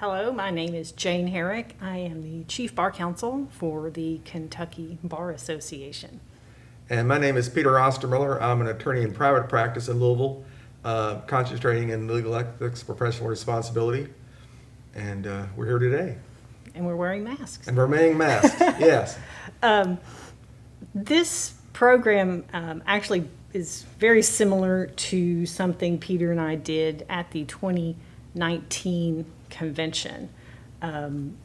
Hello, my name is Jane Herrick. I am the Chief Bar Counsel for the Kentucky Bar Association. And my name is Peter Ostermiller. I'm an attorney in private practice in Louisville, concentrating in legal ethics, professional responsibility. And we're here today. And we're wearing masks. And we're wearing masks, yes. This program actually is very similar to something Peter and I did at the 2019 convention.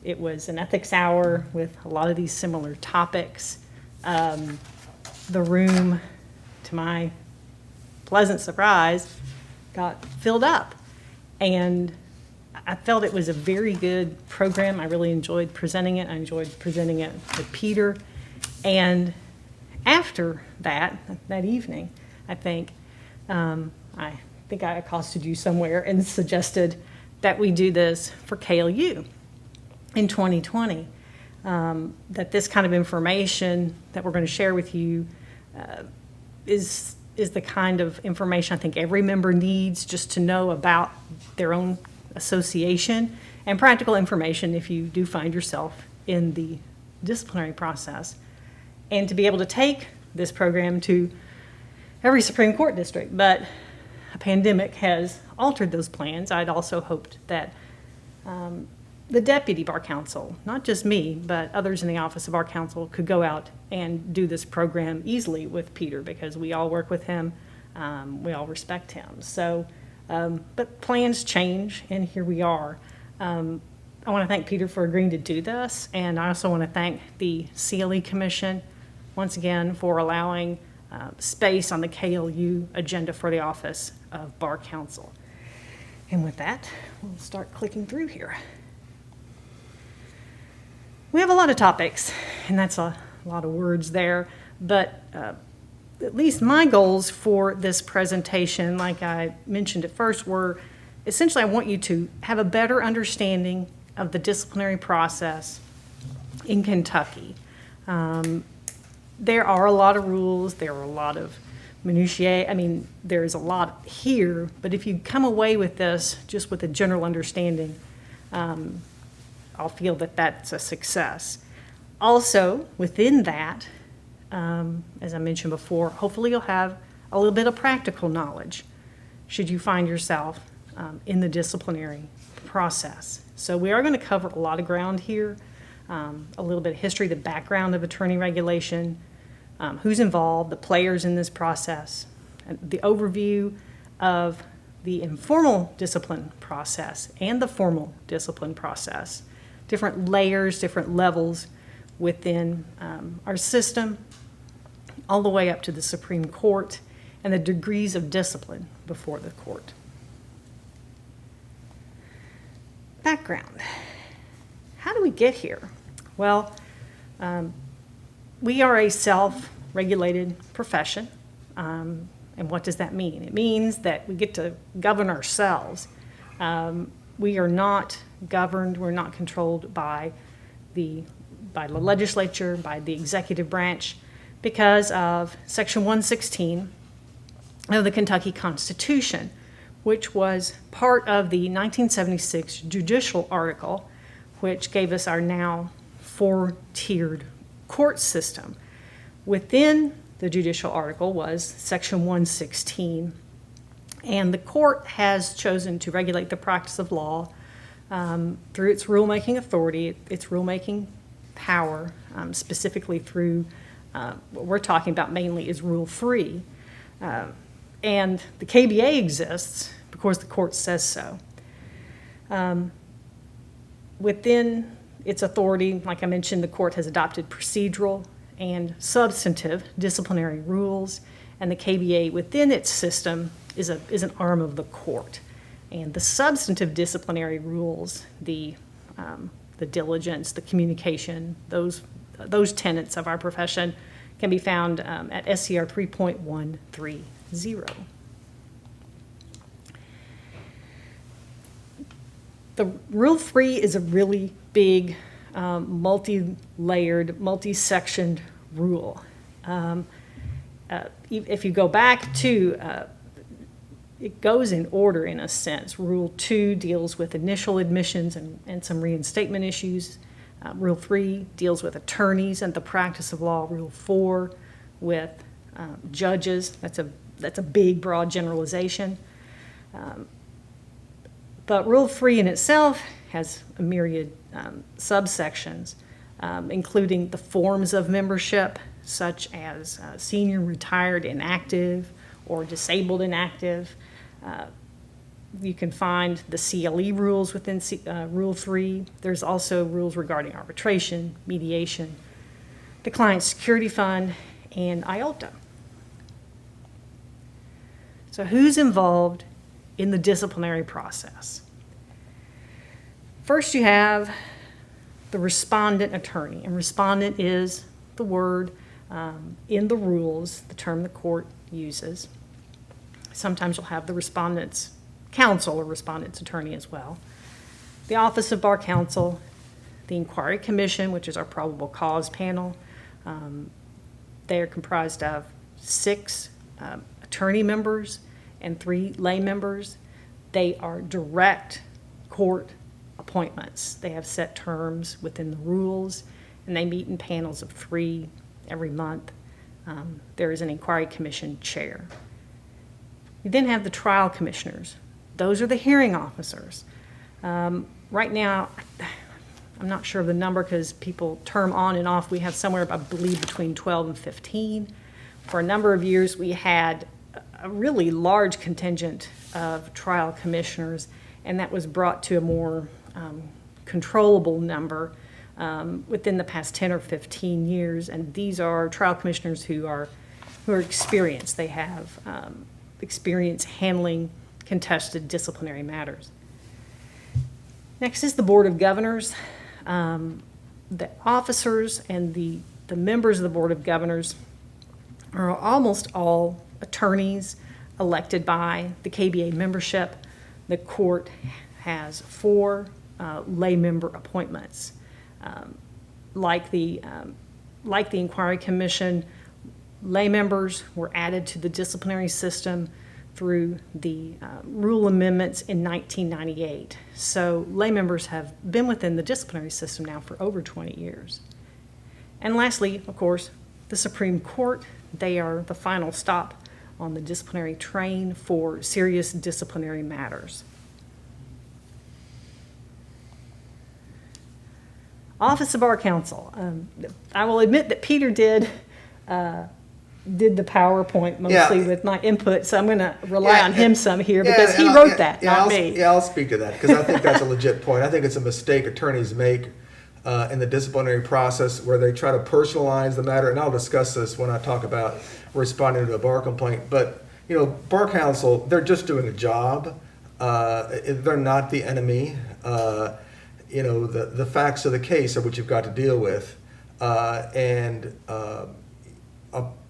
It was an ethics hour with a lot of these similar topics. The room, to my pleasant surprise, got filled up. And I felt it was a very good program. I really enjoyed presenting it. I enjoyed presenting it with Peter. And after that evening, I think I accosted you somewhere and suggested that we do this for KLU in 2020. That this kind of information that we're going to share with you is the kind of information I think every member needs just to know about their own association, and practical information if you do find yourself in the disciplinary process, and to be able to take this program to every Supreme Court district. But a pandemic has altered those plans. I'd also hoped that the deputy bar counsel, not just me, but others in the office of bar counsel, could go out and do this program easily with Peter, because we all work with him, we all respect him. So, but plans change, and here we are. I want to thank Peter for agreeing to do this, and I also want to thank the CLE Commission once again for allowing space on the KLU agenda for the Office of Bar Counsel. And with that, we'll start clicking through here. We have a lot of topics, and that's a lot of words there, but at least my goals for this presentation, like I mentioned at first, were essentially I want you to have a better understanding of the disciplinary process in Kentucky. There are a lot of rules, there are a lot of minutiae. I mean, there's a lot here, but if you come away with this just with a general understanding, I'll feel that that's a success. Also, within that, as I mentioned before, hopefully you'll have a little bit of practical knowledge should you find yourself in the disciplinary process. So we are going to cover a lot of ground here, a little bit of history, the background of attorney regulation, who's involved, the players in this process, and the overview of the informal discipline process and the formal discipline process, different layers, different levels within our system, all the way up to the Supreme Court and the degrees of discipline before the court. Background. How do we get here? Well, we are a self-regulated profession. And what does that mean? It means that we get to govern ourselves. We are not governed, we're not controlled by the legislature, by the executive branch, because of Section 116 of the Kentucky Constitution, which was part of the 1976 judicial article, which gave us our now four-tiered court system. Within the judicial article was Section 116, and the court has chosen to regulate the practice of law through its rulemaking authority, its rulemaking power, specifically through what we're talking about mainly is Rule 3. And the KBA exists because the court says so. Within its authority, like I mentioned, the court has adopted procedural and substantive disciplinary rules, and the KBA within its system is an arm of the court. And the substantive disciplinary rules, the diligence, the communication, those tenets of our profession can be found at SCR 3.130. The Rule 3 is a really big, multi-layered, multi-sectioned rule. If you go back to it goes in order in a sense. Rule 2 deals with initial admissions and some reinstatement issues. Rule 3 deals with attorneys and the practice of law. Rule 4 with judges. That's a big, broad generalization. But Rule 3 in itself has a myriad subsections, including the forms of membership, such as senior, retired, inactive, or disabled inactive. You can find the CLE rules within Rule 3. There's also rules regarding arbitration, mediation, the client security fund, and IOTA. So who's involved in the disciplinary process? First, you have the respondent attorney, and respondent is the word in the rules, the term the court uses. Sometimes you'll have the respondent's counsel or respondent's attorney as well. The Office of Bar Counsel, the Inquiry Commission, which is our probable cause panel. They are comprised of 6 attorney members and 3 lay members. They are direct court appointments. They have set terms within the rules, and they meet in panels of 3 every month. There is an Inquiry Commission chair. You then have the trial commissioners. Those are the hearing officers. Right now, I'm not sure of the number because people term on and off. We have somewhere, I believe, between 12 and 15. For a number of years, we had a really large contingent of trial commissioners, and that was brought to a more controllable number within the past 10 or 15 years. And these are trial commissioners who are experienced. They have experience handling contested disciplinary matters. Next is the Board of Governors. The officers and the members of the Board of Governors are almost all attorneys elected by the KBA membership. The court has 4 lay member appointments. Like the Inquiry Commission, lay members were added to the disciplinary system through the rule amendments in 1998. So lay members have been within the disciplinary system now for over 20 years. And lastly, of course, the Supreme Court. They are the final stop on the disciplinary train for serious disciplinary matters. Office of Bar Counsel. I will admit that Peter did the PowerPoint mostly with my input, so I'm going to rely on him some here because he wrote that, not me. Yeah, I'll speak to that because I think that's a legit point. I think it's a mistake attorneys make in the disciplinary process where they try to personalize the matter, and I'll discuss this when I talk about responding to a bar complaint. But, Bar Counsel, they're just doing a job. They're not the enemy. The facts of the case are what you've got to deal with.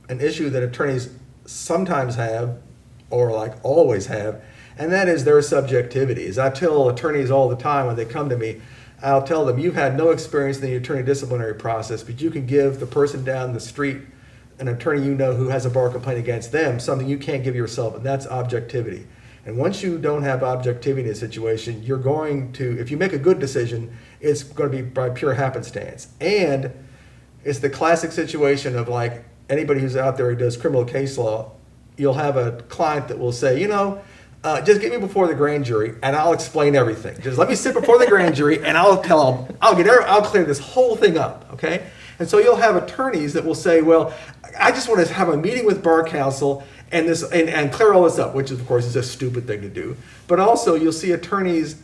An issue that attorneys sometimes have, or like always have, and that is their subjectivities. I tell attorneys all the time when they come to me, I'll tell them, you've had no experience in the attorney disciplinary process, but you can give the person down the street, an attorney who has a bar complaint against them, something you can't give yourself, and that's objectivity. And once you don't have objectivity in a situation, you're going to, if you make a good decision, it's going to be by pure happenstance. And it's the classic situation of like anybody who's out there who does criminal case law, you'll have a client that will say, just get me before the grand jury and I'll explain everything. Just let me sit before the grand jury and I'll clear this whole thing up, okay? And so you'll have attorneys that will say, well, I just want to have a meeting with Bar Counsel and clear all this up, which of course is a stupid thing to do. But also you'll see attorneys,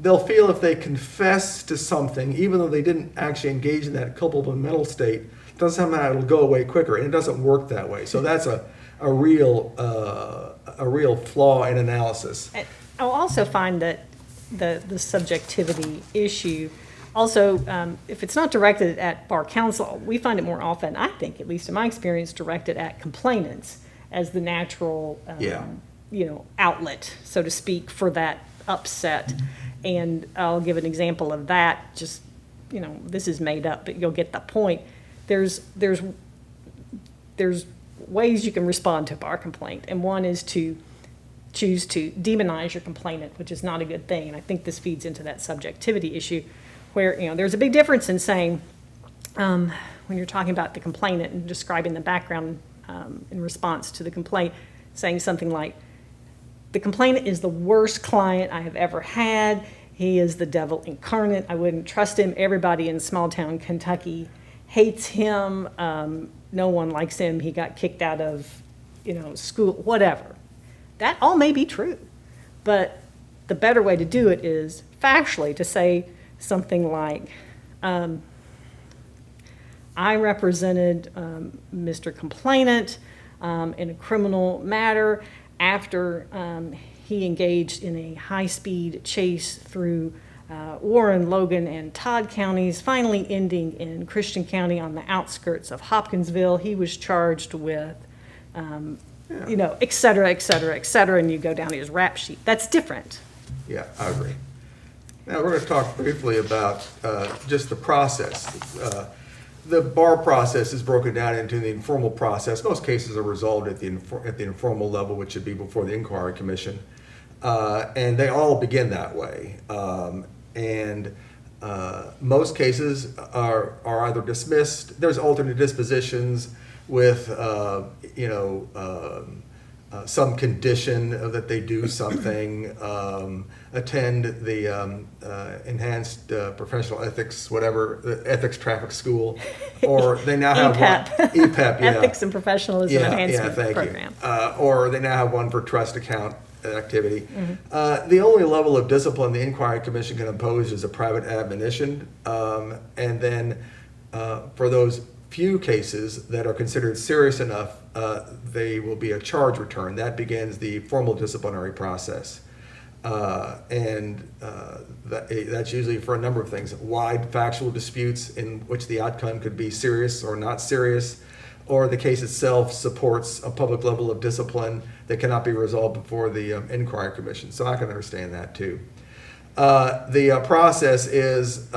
they'll feel if they confess to something, even though they didn't actually engage in that culpable mental state, somehow it'll go away quicker, and it doesn't work that way. So that's a real flaw in analysis. And I'll also find that the subjectivity issue, also, if it's not directed at Bar Counsel, we find it more often, I think, at least in my experience, directed at complainants as the natural, outlet, so to speak, for that upset. And I'll give an example of that. Just, this is made up, but you'll get the point. There's ways you can respond to a bar complaint, and one is to choose to demonize your complainant, which is not a good thing. And I think this feeds into that subjectivity issue where, there's a big difference in saying, when you're talking about the complainant and describing the background in response to the complaint, saying something like, the complainant is the worst client I have ever had. He is the devil incarnate. I wouldn't trust him. Everybody in small town Kentucky hates him. No one likes him. He got kicked out of, school, whatever. That all may be true. But the better way to do it is factually to say something like, I represented Mr. Complainant in a criminal matter after he engaged in a high-speed chase through Warren, Logan, and Todd counties, finally ending in Christian County on the outskirts of Hopkinsville. He was charged with, et cetera, et cetera, et cetera, and you go down his rap sheet. That's different. Yeah, I agree. Now, we're going to talk briefly about just the process. The bar process is broken down into the informal process. Most cases are resolved at the informal level, which should be before the inquiry commission. And they all begin that way. Most cases are either dismissed. There's alternate dispositions with, some condition that they do something, attend the enhanced professional ethics, whatever, the ethics traffic school, or they now have one. EPEP, yeah. Ethics and Professionalism Enhancement thank Program. You. Or they now have one for trust account activity. The only level of discipline the inquiry commission can impose is a private admonition, and then for those few cases that are considered serious enough, they will be a charge return. That begins the formal disciplinary process. That's usually for a number of things. Wide factual disputes in which the outcome could be serious or not serious, or the case itself supports a public level of discipline that cannot be resolved before the inquiry commission. So I can understand that too. The process is,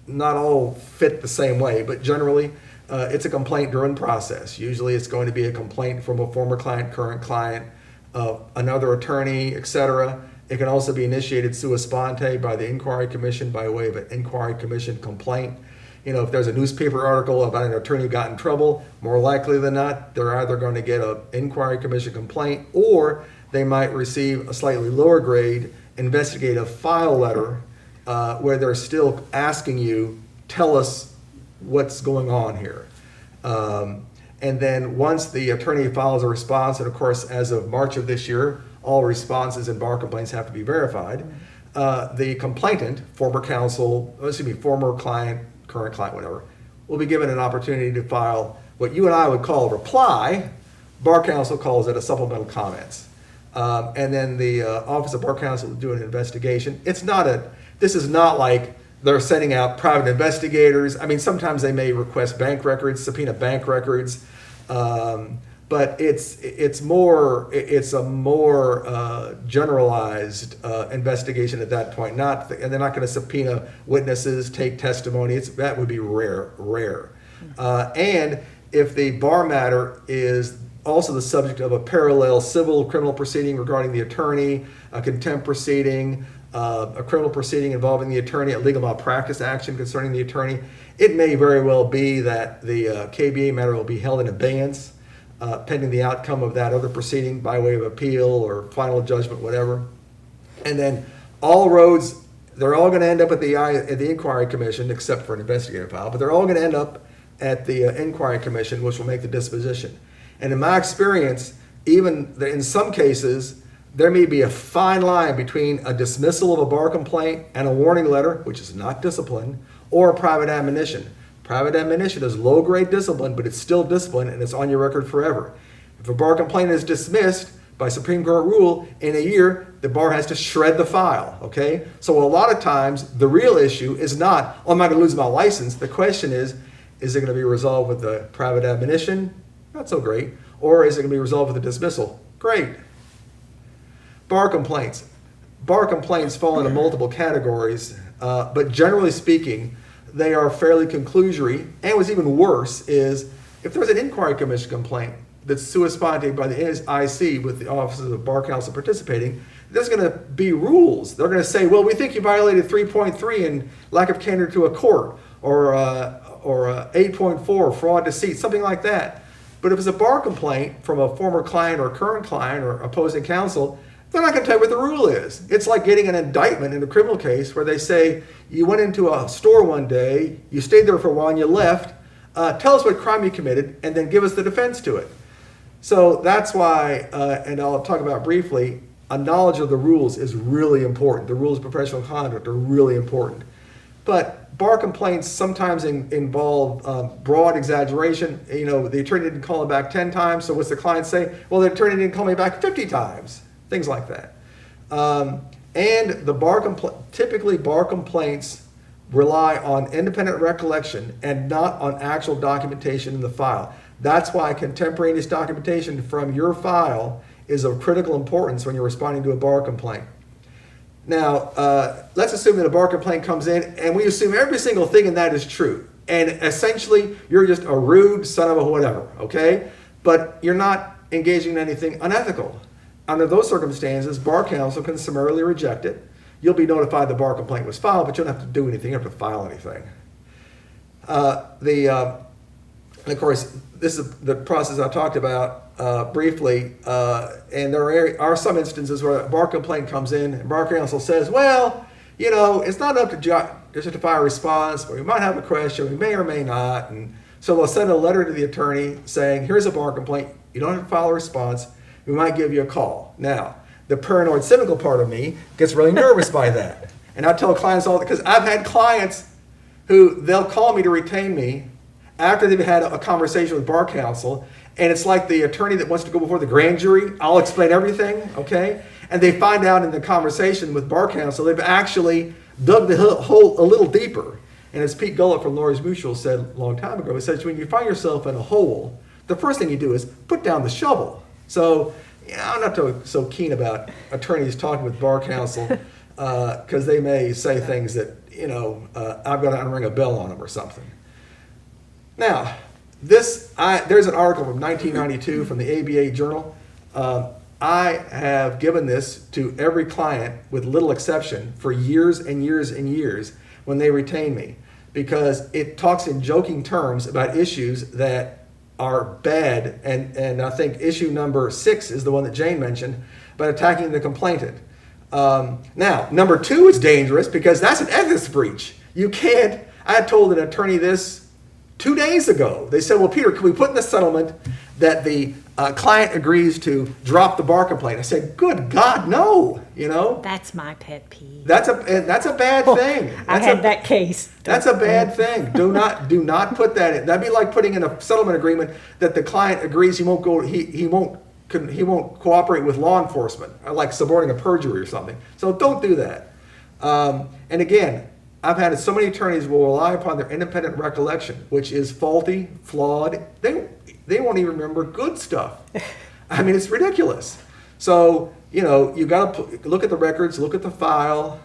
not all fit the same way, but generally it's a complaint-driven process. Usually it's going to be a complaint from a former client, current client, another attorney, etc. It can also be initiated sua sponte by the inquiry commission by way of an inquiry commission complaint. If there's a newspaper article about an attorney who got in trouble, more likely than not, they're either going to get an inquiry commission complaint, or they might receive a slightly lower grade investigative file letter where they're still asking you, tell us what's going on here. And then once the attorney files a response, and of course, as of March of this year, all responses in bar complaints have to be verified. The complainant, former client, current client, whatever, will be given an opportunity to file what you and I would call a reply. Bar counsel calls it a supplemental comments. And then the Office of Bar Counsel will do an investigation. This is not like they're sending out private investigators. Sometimes they may request bank records, subpoena bank records, but it's a more generalized investigation at that point. And they're not going to subpoena witnesses, take testimony. That would be rare. And if the bar matter is also the subject of a parallel civil criminal proceeding regarding the attorney, a contempt proceeding, a criminal proceeding involving the attorney, a legal malpractice action concerning the attorney, it may very well be that the KBA matter will be held in abeyance pending the outcome of that other proceeding by way of appeal or final judgment, whatever. And then all roads, they're all going to end up at the inquiry commission, except for an investigative file, but they're all going to end up at the inquiry commission, which will make the disposition. And in my experience, even in some cases, there may be a fine line between a dismissal of a bar complaint and a warning letter, which is not discipline, or a private admonition. Private admonition is low-grade discipline, but it's still discipline, and it's on your record forever. If a bar complaint is dismissed by Supreme Court rule, in a year, the bar has to shred the file, okay? So a lot of times, the real issue is not, am I going to lose my license? The question is it going to be resolved with the private admonition? Not so great. Or is it going to be resolved with a dismissal? Great. Bar complaints. Bar complaints fall into multiple categories, but generally speaking, they are fairly conclusory. And what's even worse is if there's an inquiry commission complaint, that's sua sponte by the IC with the Office of Bar Counsel participating, there's going to be rules. They're going to say, well, we think you violated 3.3 in lack of candor to a court, or 8.4 fraud, deceit, something like that. But if it's a bar complaint from a former client or current client or opposing counsel, they're not going to tell you what the rule is. It's like getting an indictment in a criminal case where they say, you went into a store one day, you stayed there for a while and you left, tell us what crime you committed, and then give us the defense to it. So that's why, and I'll talk about briefly, a knowledge of the rules is really important. The rules of professional conduct are really important. But bar complaints sometimes involve broad exaggeration. You know, the attorney didn't call him back 10 times, so what's the client say? Well, the attorney didn't call me back 50 times. Things like that. And the typically bar complaints rely on independent recollection and not on actual documentation in the file. That's why contemporaneous documentation from your file is of critical importance when you're responding to a bar complaint. Now, let's assume that a bar complaint comes in and we assume every single thing in that is true. And essentially, you're just a rude son of a whatever, okay? But you're not engaging in anything unethical. Under those circumstances, bar counsel can summarily reject it. You'll be notified the bar complaint was filed, but you don't have to do anything. You don't have to file anything. And of course, this is the process I talked about briefly. And there are some instances where a bar complaint comes in and bar counsel says, well, you know, it's not up to justify a response, but we might have a question, we may or may not. And so they'll send a letter to the attorney saying, here's a bar complaint. You don't have to file a response. We might give you a call. Now, the paranoid cynical part of me gets really nervous by that. And I tell clients all that, because I've had clients who they'll call me to retain me after they've had a conversation with bar counsel, and it's like the attorney that wants to go before the grand jury. I'll explain everything, okay? And they find out in the conversation with bar counsel, they've actually dug the hole a little deeper. And as Pete Gullett from Lawyers Mutual said a long time ago, he says, when you find yourself in a hole, the first thing you do is put down the shovel. So, I'm not so keen about attorneys talking with bar counsel because they may say things that, you know, I've got to unring a bell on them or something. Now, there's an article from 1992 from the ABA Journal. I have given this to every client with little exception for years and years and years when they retain me, because it talks in joking terms about issues that are bad, and I think issue number 6 is the one that Jane mentioned, about attacking the complainant. Now, number 2 is dangerous because that's an ethics breach. You can't, I had told an attorney this 2 days ago. They said, well, Peter, can we put in the settlement that the client agrees to drop the bar complaint? I said, good God, no, you know. That's my pet peeve. That's a bad thing. I had that case. That's a bad thing. Do not put that in. That'd be like putting in a settlement agreement that the client agrees he won't cooperate with law enforcement, like suborning a perjury or something. So don't do that. And again, I've had so many attorneys will rely upon their independent recollection, which is faulty, flawed. They won't even remember good stuff. I mean, it's ridiculous. So, you know, you got to look at the records, look at the file,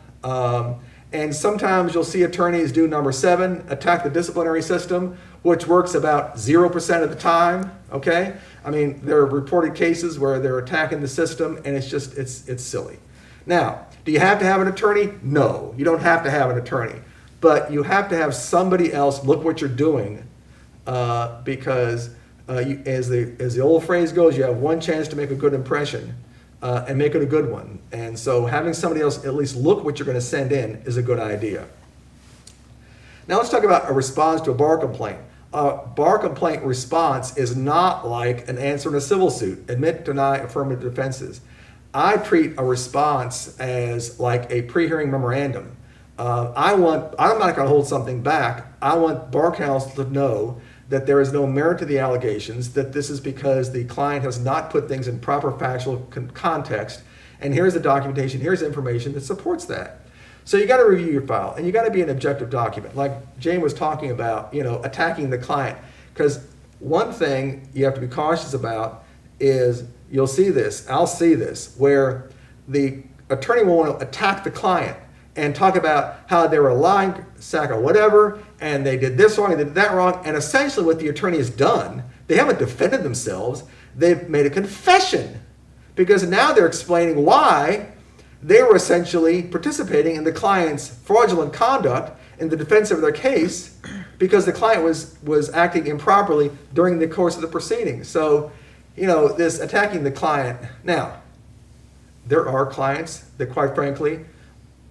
and sometimes you'll see attorneys do number 7, attack the disciplinary system, which works about 0% of the time, okay? I mean, there are reported cases where they're attacking the system, and it's just, it's silly. Now, do you have to have an attorney? No, you don't have to have an attorney. But you have to have somebody else look what you're doing because as the old phrase goes, you have one chance to make a good impression and make it a good one. And so having somebody else at least look what you're going to send in is a good idea. Now let's talk about a response to a bar complaint. A bar complaint response is not like an answer in a civil suit. Admit, deny, affirmative defenses. I treat a response as like a pre-hearing memorandum. I'm not going to hold something back. I want bar counsel to know that there is no merit to the allegations, that this is because the client has not put things in proper factual context, and here's the documentation, here's information that supports that. So you got to review your file, and you got to be an objective document. Like Jane was talking about, you know, attacking the client. Because one thing you have to be cautious about is, you'll see this, I'll see this, where the attorney will want to attack the client and talk about how they were lying, sack or whatever, and they did this wrong, they did that wrong, and essentially what the attorney has done, they haven't defended themselves, they've made a confession, because now they're explaining why they were essentially participating in the client's fraudulent conduct in the defense of their case, because the client was acting improperly during the course of the proceedings. So, this attacking the client. Now, there are clients that, quite frankly,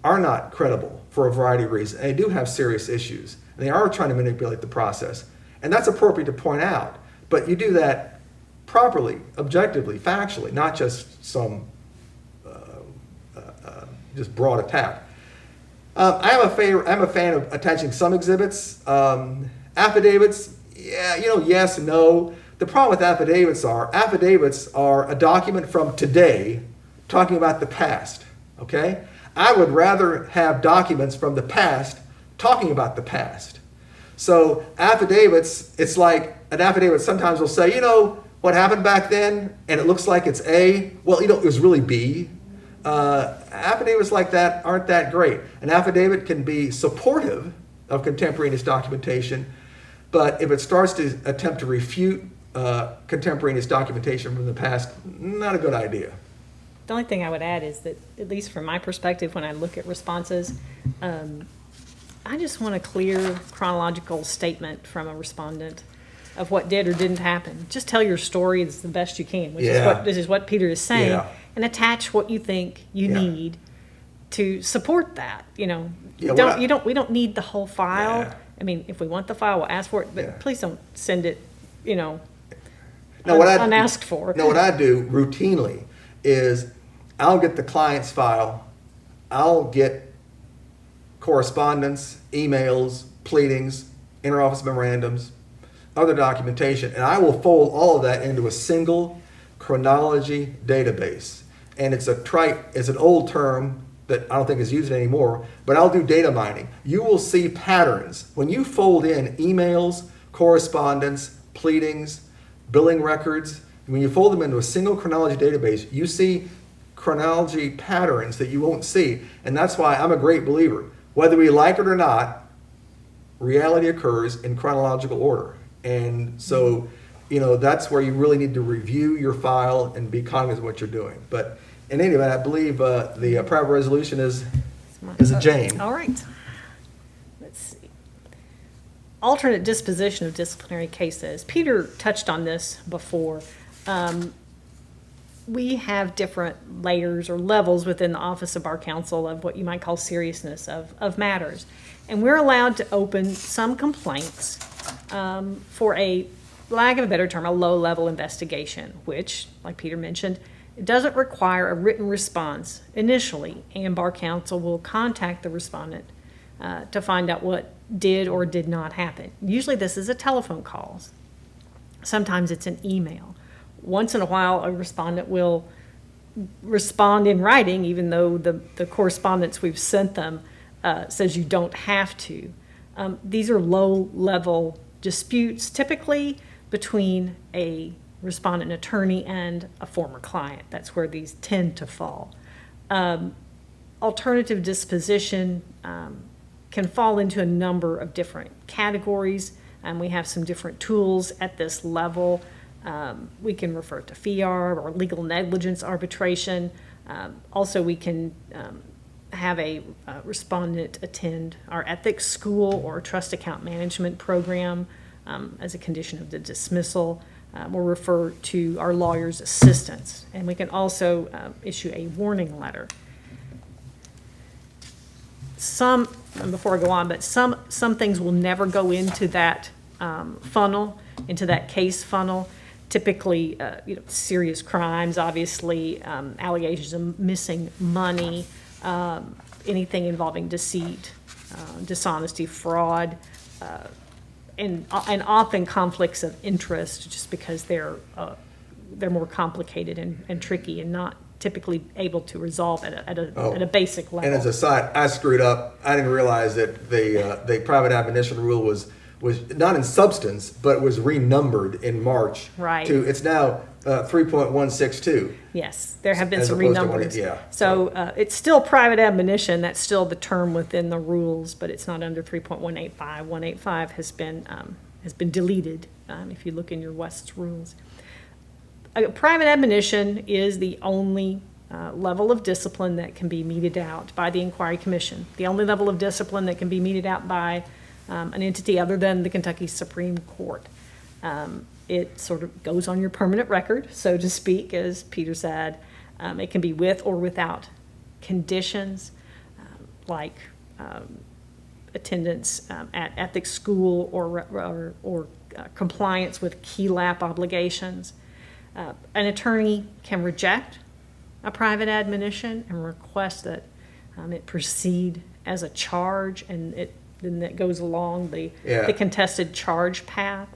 are not credible for a variety of reasons. And they do have serious issues. And they are trying to manipulate the process. And that's appropriate to point out. But you do that properly, objectively, factually, not just some just broad attack. I'm a fan of attaching some exhibits. Affidavits, yes, no. The problem with affidavits are a document from today talking about the past, okay? I would rather have documents from the past talking about the past. So affidavits, it's like an affidavit sometimes will say, what happened back then, and it looks like it's A. Well, it was really B. Affidavits like that aren't that great. An affidavit can be supportive of contemporaneous documentation, but if it starts to attempt to refute contemporaneous documentation from the past, not a good idea. The only thing I would add is that, at least from my perspective, when I look at responses, I just want a clear chronological statement from a respondent of what did or didn't happen. Just tell your story as the best you can, which is what Peter is saying, and attach what you think you need to support that. We don't need the whole file. Yeah. I mean, if we want the file, we'll ask for it, but please don't send it, unasked for. No, what I do routinely is I'll get the client's file, I'll get correspondence, emails, pleadings, interoffice memorandums, other documentation, and I will fold all of that into a single chronology database. And it's an old term that I don't think is used anymore, but I'll do data mining. You will see patterns. When you fold in emails, correspondence, pleadings, billing records, when you fold them into a single chronology database, you see chronology patterns that you won't see. And that's why I'm a great believer. Whether we like it or not, reality occurs in chronological order. And so, that's where you really need to review your file and be cognizant of what you're doing. But in any event, I believe the private resolution is a Jane. All right. Let's see. Alternate disposition of disciplinary cases. Peter touched on this before. We have different layers or levels within the Office of Bar Counsel of what you might call seriousness of matters. And we're allowed to open some complaints for a, lack of a better term, a low-level investigation, which, like Peter mentioned, it doesn't require a written response initially, and Bar Counsel will contact the respondent to find out what did or did not happen. Usually this is a telephone call. Sometimes it's an email. Once in a while, a respondent will respond in writing, even though the correspondence we've sent them says you don't have to. These are low-level disputes, typically between a respondent attorney and a former client. That's where these tend to fall. Alternative disposition can fall into a number of different categories, and we have some different tools at this level. We can refer to FEAR or legal negligence arbitration. Also, we can have a respondent attend our ethics school or trust account management program as a condition of the dismissal. We'll refer to our lawyer's assistance, and we can also issue a warning letter. Before I go on, but some things will never go into that funnel, into that case funnel. Typically, serious crimes, obviously, allegations of missing money, anything involving deceit, dishonesty, fraud, and often conflicts of interest, just because they're more complicated and tricky and not typically able to resolve at a basic level. And as a side, I screwed up. I didn't realize that the private admonition rule was not in substance, but was renumbered in March. Right. It's now 3.162. Yes, there have been as some opposed to renumberings. So it's still private admonition. That's still the term within the rules, but it's not under 3.185. 185 has been deleted if you look in your West's rules. a private admonition is the only level of discipline that can be meted out by the inquiry commission. The only level of discipline that can be meted out by an entity other than the Kentucky Supreme Court. It sort of goes on your permanent record, so to speak, as Peter said. It can be with or without conditions, like attendance at ethics school or compliance with key lap obligations. An attorney can reject a private admonition and request that it proceed as a charge, and then that goes along the contested charge path.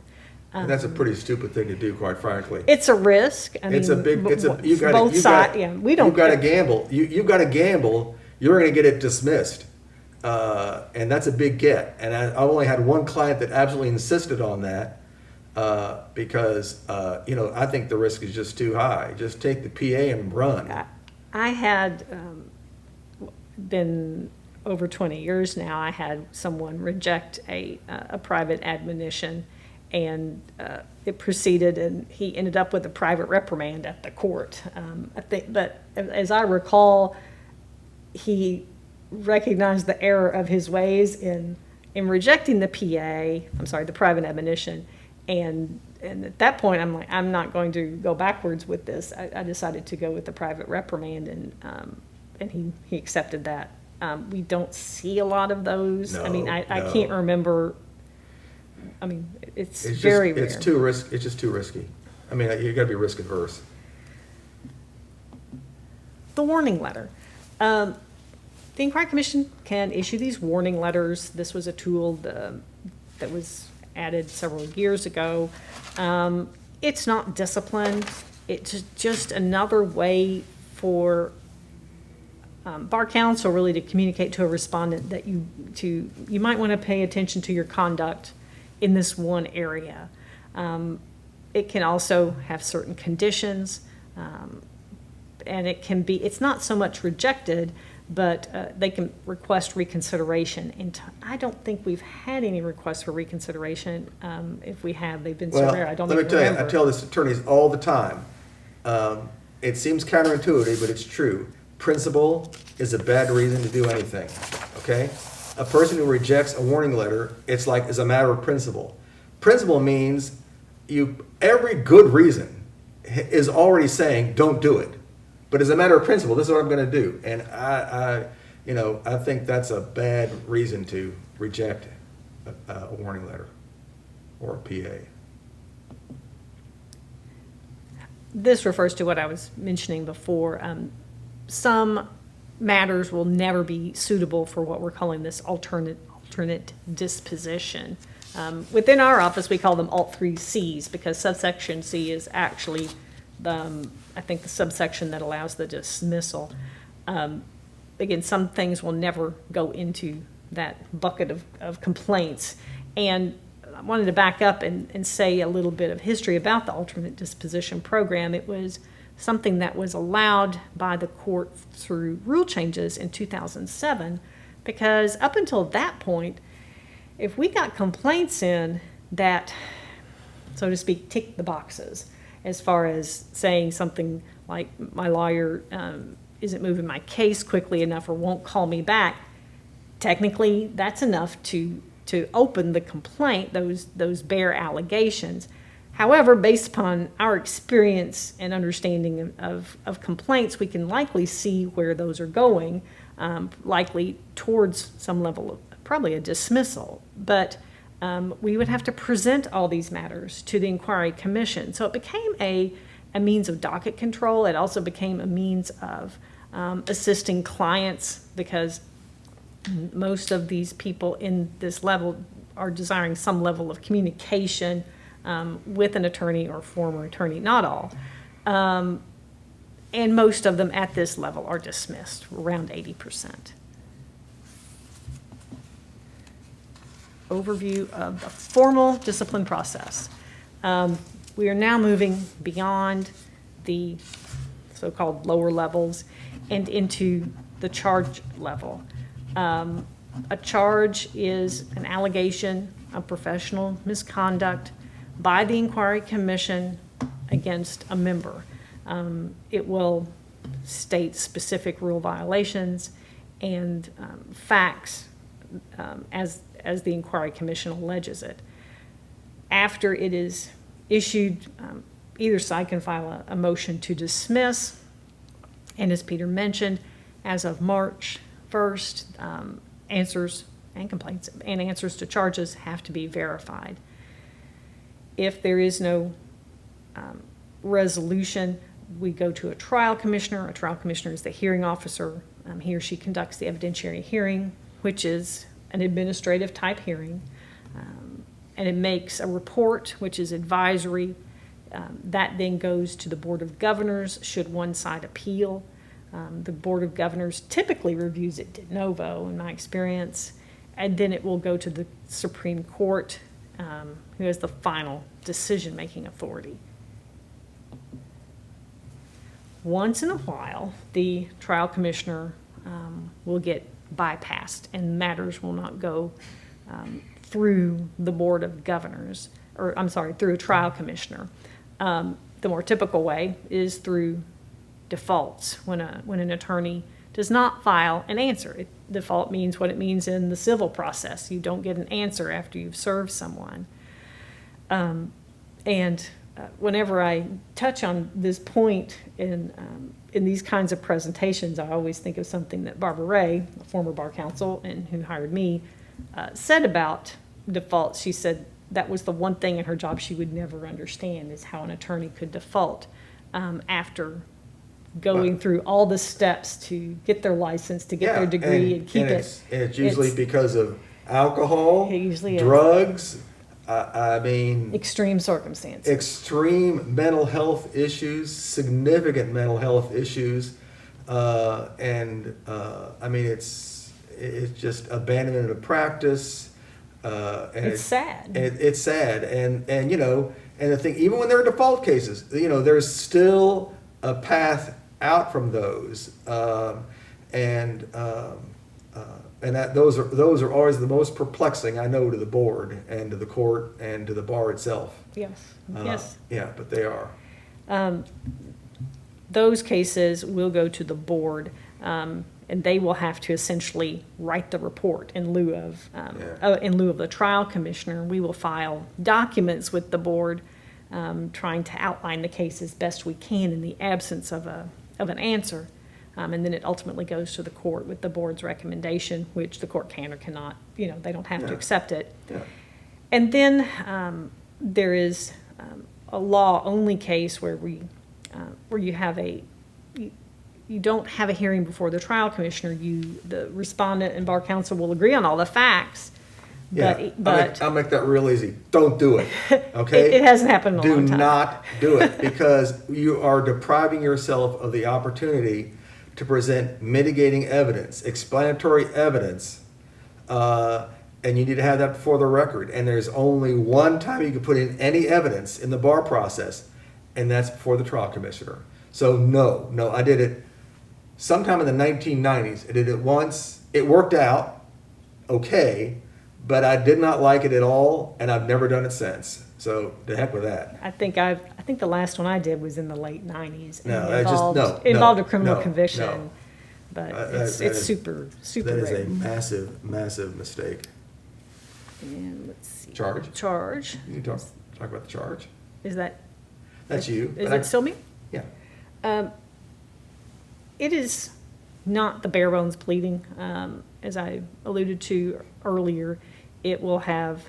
And that's a pretty stupid thing to do, quite frankly. It's a risk. I It's mean, a big. It's a. You got. both You sides. got. Yeah, we don't. You've got to gamble. You've got to gamble. You're going to get it dismissed, and that's a big get. And I only had one client that absolutely insisted on that because I think the risk is just too high. Just take the PA and run. I had been over 20 years now. I had someone reject a private admonition, and it proceeded, and he ended up with a private reprimand at the court. I think, but as I recall, he recognized the error of his ways in rejecting the the private admonition, and at that point, I'm like, I'm not going to go backwards with this. I decided to go with the private reprimand, and he accepted that. We don't see a lot of those. No, I mean, I no. can't remember. I mean, it's very rare. It's too risky. It's just too risky. I mean, you got to be risk adverse. The warning letter. The Inquiry Commission can issue these warning letters. This was a tool that was added several years ago. It's not discipline. It's just another way for bar counsel really to communicate to a respondent that you might want to pay attention to your conduct in this one area. It can also have certain conditions, and it's not so much rejected, but they can request reconsideration. And I don't think we've had any requests for reconsideration. If we have, they've been so rare. I don't let me even tell remember. you, I tell this to attorneys all the time. It seems counterintuitive, but it's true. Principle is a bad reason to do anything, okay? A person who rejects a warning letter, it's like as a matter of principle. Principle means every good reason is already saying don't do it. But as a matter of principle, this is what I'm going to do. And I think that's a bad reason to reject a warning letter or a PA. This refers to what I was mentioning before. Some matters will never be suitable for what we're calling this alternate disposition. Within our office, we call them Alt 3Cs because subsection C is actually I think the subsection that allows the dismissal. Again, some things will never go into that bucket of complaints. And I wanted to back up and say a little bit of history about the alternate disposition program. It was something that was allowed by the court through rule changes in 2007, because up until that point, if we got complaints in that, so to speak, ticked the boxes, as far as saying something like my lawyer isn't moving my case quickly enough or won't call me back, technically that's enough to open the complaint, those bare allegations. However, based upon our experience and understanding of complaints, we can likely see where those are going, likely towards some level of probably a dismissal. But we would have to present all these matters to the Inquiry Commission. So it became a means of docket control. It also became a means of assisting clients, because most of these people in this level are desiring some level of communication with an attorney or former attorney, not all. And most of them at this level are dismissed, around 80%. Overview of the formal discipline process. We are now moving beyond the so-called lower levels and into the charge level. A charge is an allegation of professional misconduct by the Inquiry Commission against a member. It will state specific rule violations and facts as the inquiry commission alleges it. After it is issued, either side can file a motion to dismiss. And as Peter mentioned, as of March 1st, answers and complaints and answers to charges have to be verified. If there is no resolution, we go to a trial commissioner. A trial commissioner is the hearing officer. He or she conducts the evidentiary hearing, which is an administrative type hearing. And it makes a report, which is advisory. That then goes to the Board of Governors should one side appeal. The Board of Governors typically reviews it de novo, in my experience, and then it will go to the Supreme Court, who has the final decision-making authority. Once in a while, the trial commissioner will get bypassed, and matters will not go through the Board of Governors, or I'm sorry, through a trial commissioner. The more typical way is through defaults, when an attorney does not file an answer. Default means what it means in the civil process. You don't get an answer after you've served someone. Whenever I touch on this point in these kinds of presentations, I always think of something that Barbara Ray, a former bar counsel and who hired me, said about defaults. She said that was the one thing in her job she would never understand, is how an attorney could default after going through all the steps to get their license, to get their degree and keep it. And it's usually because of alcohol, usually drugs, I mean... extreme circumstances. Extreme mental health issues, significant mental health issues, I mean, it's just abandonment of practice. And it's sad. It's sad, and you know, and the thing, even when there are default cases, you know, there's still a path out from those, and that those are always the most perplexing, I know, to the board and to the court and to the bar itself. Yes. Yes. Yeah, but they are. Those cases will go to the board, and they will have to essentially write the report in lieu of the trial commissioner. We will file documents with the board, trying to outline the case as best we can in the absence of an answer. And then it ultimately goes to the court with the board's recommendation, which the court can or cannot, you know, they don't have to accept it. Yeah. And then there is a law-only case where you have you don't have a hearing before the trial commissioner. The respondent and bar counsel will agree on all the facts. But I'll make that real easy. Don't do it. Okay? It hasn't happened in a long time. Do not do it, because you are depriving yourself of the opportunity to present mitigating evidence, explanatory evidence, and you need to have that before the record. And there's only one time you can put in any evidence in the bar process, and that's before the trial commissioner. So no, I did it sometime in the 1990s. I did it once. It worked out okay, but I did not like it at all, and I've never done it since. So the heck with that. I think the last one I did was in the late 90s. And No, involved a criminal conviction. No. But it's super That rare. is a massive mistake. And let's see. Charge. You can talk about the charge. Is that? That's you. Is it still me? Yeah. It is not the bare bones pleading, as I alluded to earlier. It will have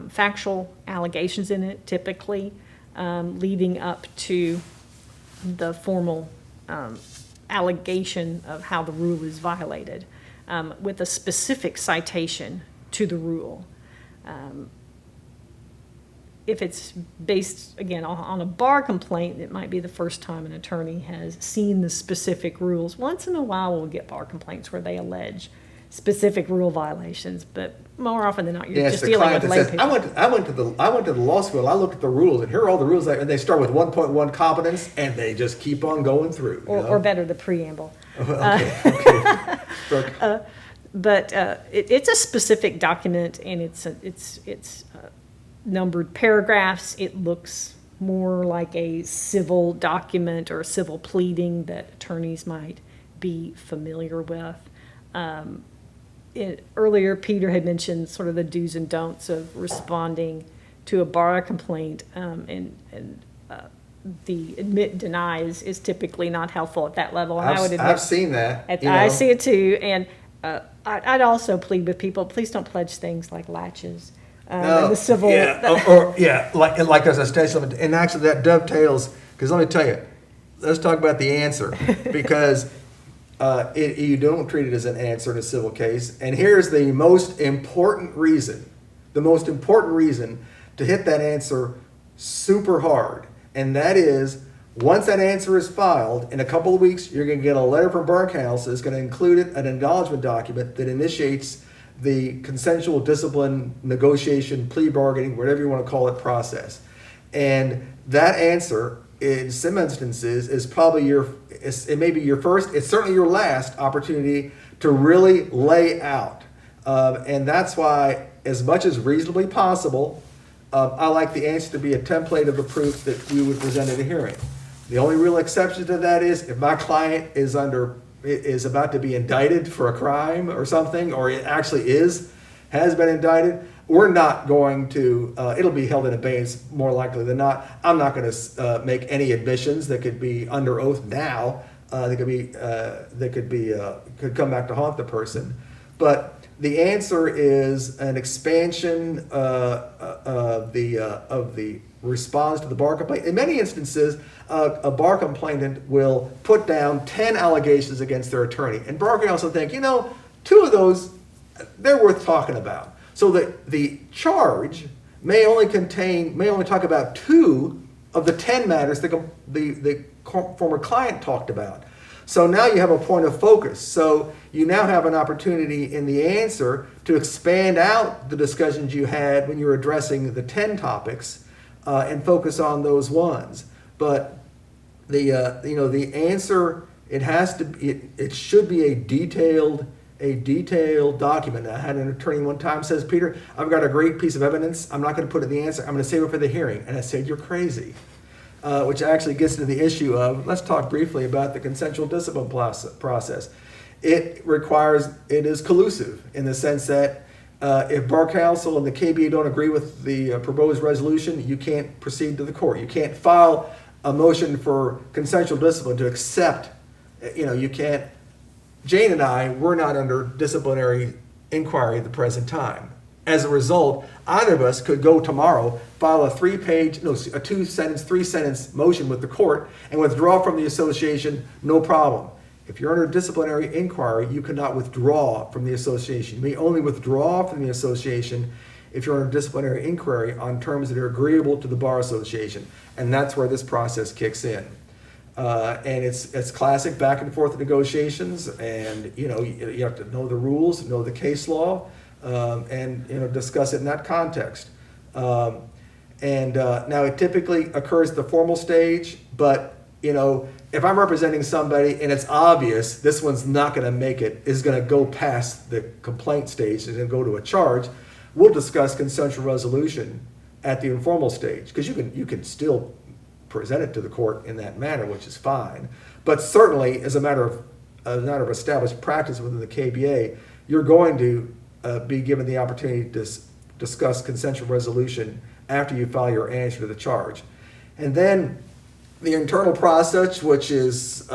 factual allegations in it, typically, leading up to the formal allegation of how the rule is violated, with a specific citation to the rule. If it's based, again, on a bar complaint, it might be the first time an attorney has seen the specific rules. Once in a while, we'll get bar complaints where they allege specific rule violations, but more often than not, you're just dealing with lay people. I went to the law school. I looked at the rules, and here are all the rules, and they start with 1.1 competence, and they just keep on going through. Or better, the preamble. Okay. But it's a specific document, and it's numbered paragraphs. It looks more like a civil document or civil pleading that attorneys might be familiar with. Earlier, Peter had mentioned sort of the do's and don'ts of responding to a bar complaint, and the admit denies is typically not helpful at that level. And I would admit, I've seen that. I see it too, and I'd also plead with people, please don't pledge things like latches. And the civil, like there's a statute limit, and actually that dovetails, because let me tell you, let's talk about the answer, because you don't treat it as an answer in a civil case, and here's the most important reason to hit that answer super hard, and that is, once that answer is filed, in a couple of weeks, you're going to get a letter from bar counsel that's going to include an acknowledgement document that initiates the consensual discipline negotiation, plea bargaining, whatever you want to call it, process. And that answer, in some instances, is probably it may be your first, it's certainly your last opportunity to really lay out. And that's why, as much as reasonably possible, I like the answer to be a template of the proof that we would present at a hearing. The only real exception to that is if my client is about to be indicted for a crime or something, or it actually has been indicted, we're not going to, it'll be held in abeyance more likely than not. I'm not going to make any admissions that could be under oath now, that could come back to haunt the person. But the answer is an expansion of the response to the bar complaint. In many instances, a bar complainant will put down 10 allegations against their attorney, and bar counsel think, 2 of those, they're worth talking about. So the charge may only talk about 2 of the 10 matters the former client talked about. So now you have a point of focus. So you now have an opportunity in the answer to expand out the discussions you had when you were addressing the 10 topics and focus on those ones. But the answer, it should be a detailed document. I had an attorney one time says, Peter, I've got a great piece of evidence. I'm not going to put it in the answer. I'm going to save it for the hearing. And I said, you're crazy. Which actually gets into the issue of, let's talk briefly about the consensual discipline process. It is collusive in the sense that if bar counsel and the KBA don't agree with the proposed resolution, you can't proceed to the court. You can't file a motion for consensual discipline to accept, you can't. Jane and I, we're not under disciplinary inquiry at the present time. As a result, either of us could go tomorrow, file a 2-sentence, 3-sentence motion with the court and withdraw from the association, no problem. If you're under disciplinary inquiry, you cannot withdraw from the association. You may only withdraw from the association if you're under disciplinary inquiry on terms that are agreeable to the bar association. And that's where this process kicks in. And it's classic back and forth negotiations, and you have to know the rules, know the case law, and discuss it in that context. Now it typically occurs at the formal stage, but if I'm representing somebody and it's obvious this one's not going to make it, is going to go past the complaint stage and then go to a charge, we'll discuss consensual resolution at the informal stage, because you can still present it to the court in that manner, which is fine. But certainly, as a matter of established practice within the KBA, you're going to be given the opportunity to discuss consensual resolution after you file your answer to the charge. And then the internal process, which is